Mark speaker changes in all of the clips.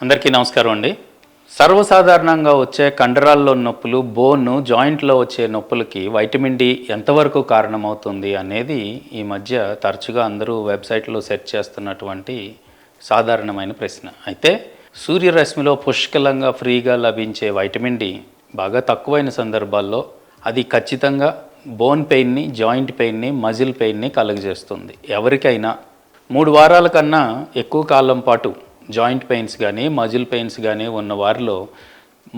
Speaker 1: అందరికీ నమస్కారం అండి. సర్వసాధారణంగా వచ్చే కండరాల్లో నొప్పులు, బోన్, జాయింట్లో వచ్చే నొప్పులకి వైటమిన్ డి ఎంతవరకు కారణమవుతుంది అనేది ఈ మధ్య తరచుగా అందరూ వెబ్సైట్లో సెర్చ్ చేస్తున్నటువంటి సాధారణమైన ప్రశ్న. అయితే సూర్యరశ్మిలో పుష్కలంగా ఫ్రీగా లభించే వైటమిన్ డి బాగా తక్కువైన సందర్భాల్లో అది ఖచ్చితంగా బోన్ పెయిన్ని, జాయింట్ పెయిన్ని, మజిల్ పెయిన్ని కలుగజేస్తుంది. ఎవరికైనా 3 వారాల కన్నా ఎక్కువ కాలం పాటు జాయింట్ పెయిన్స్ కానీ, మజిల్ పెయిన్స్ కానీ ఉన్న వారిలో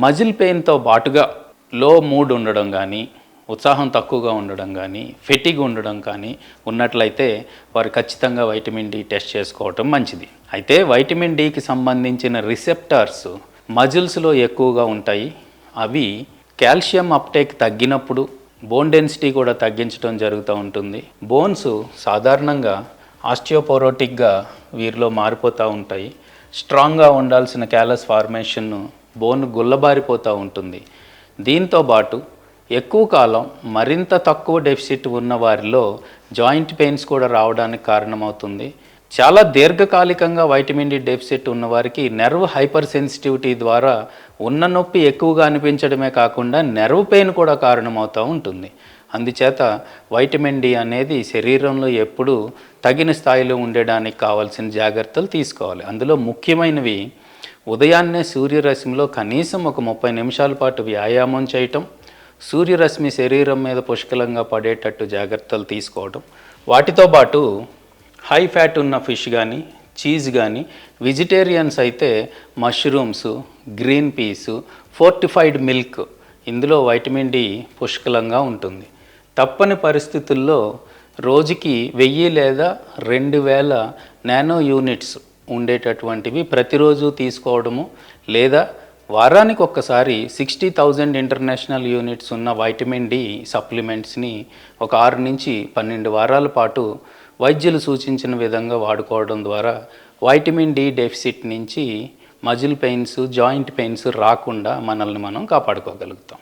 Speaker 1: మజిల్ పెయిన్తో పాటుగా లో మూడ్ ఉండడం కానీ, ఉత్సాహం తక్కువగా ఉండడం కానీ, ఫెటిగ్ ఉండడం కానీ ఉన్నట్లయితే వారు ఖచ్చితంగా వైటమిన్ డి టెస్ట్ చేసుకోవటం మంచిది. అయితే వైటమిన్ డికి సంబంధించిన రిసెప్టార్స్ మజిల్స్లో ఎక్కువగా ఉంటాయి. అవి కాల్షియం అప్టేక్ తగ్గినప్పుడు బోన్ డెన్సిటీ కూడా తగ్గించడం జరుగుతూ ఉంటుంది. బోన్స్ సాధారణంగా ఆస్టియోపోరోటిక్గా వీరిలో మారిపోతూ ఉంటాయి. స్ట్రాంగ్గా ఉండాల్సిన క్యాలస్ ఫార్మేషన్ బోన్ గుల్లబారిపోతూ ఉంటుంది. దీంతో పాటు ఎక్కువ కాలం మరింత తక్కువ డెఫిసిట్ ఉన్న వారిలో జాయింట్ పెయిన్స్ కూడా రావడానికి కారణమవుతుంది. చాలా దీర్ఘకాలికంగా వైటమిన్ డి డెఫిసిట్ ఉన్నవారికి నెర్వ్ హైపర్ సెన్సిటివిటీ ద్వారా ఉన్న నొప్పి ఎక్కువగా అనిపించడమే కాకుండా నెర్వ్ పెయిన్ కూడా కారణమవుతూ ఉంటుంది. అందుచేత వైటమిన్ డి అనేది శరీరంలో ఎప్పుడూ తగిన స్థాయిలో ఉండడానికి కావాల్సిన జాగ్రత్తలు తీసుకోవాలి. అందులో ముఖ్యమైనవి ఉదయాన్నే సూర్యరశ్మిలో కనీసం ఒక 30 నిమిషాల పాటు వ్యాయామం చేయటం, సూర్యరశ్మి శరీరం మీద పుష్కలంగా పడేటట్టు జాగ్రత్తలు తీసుకోవడం, వాటితో పాటు హై ఫ్యాట్ ఉన్న ఫిష్ కానీ, చీజ్ కానీ, వెజిటేరియన్స్ అయితే mushrooms, green peas, fortified milk, ఇందులో వైటమిన్ డి పుష్కలంగా ఉంటుంది. తప్పని పరిస్థితుల్లో రోజుకి 1000 లేదా 2000 నానో యూనిట్స్ ఉండేటటువంటివి ప్రతిరోజు తీసుకోవడము, లేదా వారానికి ఒక్కసారి 60,000 ఇంటర్నేషనల్ యూనిట్స్ ఉన్న వైటమిన్ డి సప్లిమెంట్స్ని ఒక 6 నుంచి 12 వారాల పాటు వైద్యులు సూచించిన విధంగా వాడుకోవడం ద్వారా వైటమిన్ డి డెఫిసిట్ నుంచి మజిల్ పెయిన్స్, జాయింట్ పెయిన్స్ రాకుండా మనల్ని మనం కాపాడుకోగలుగుతాం.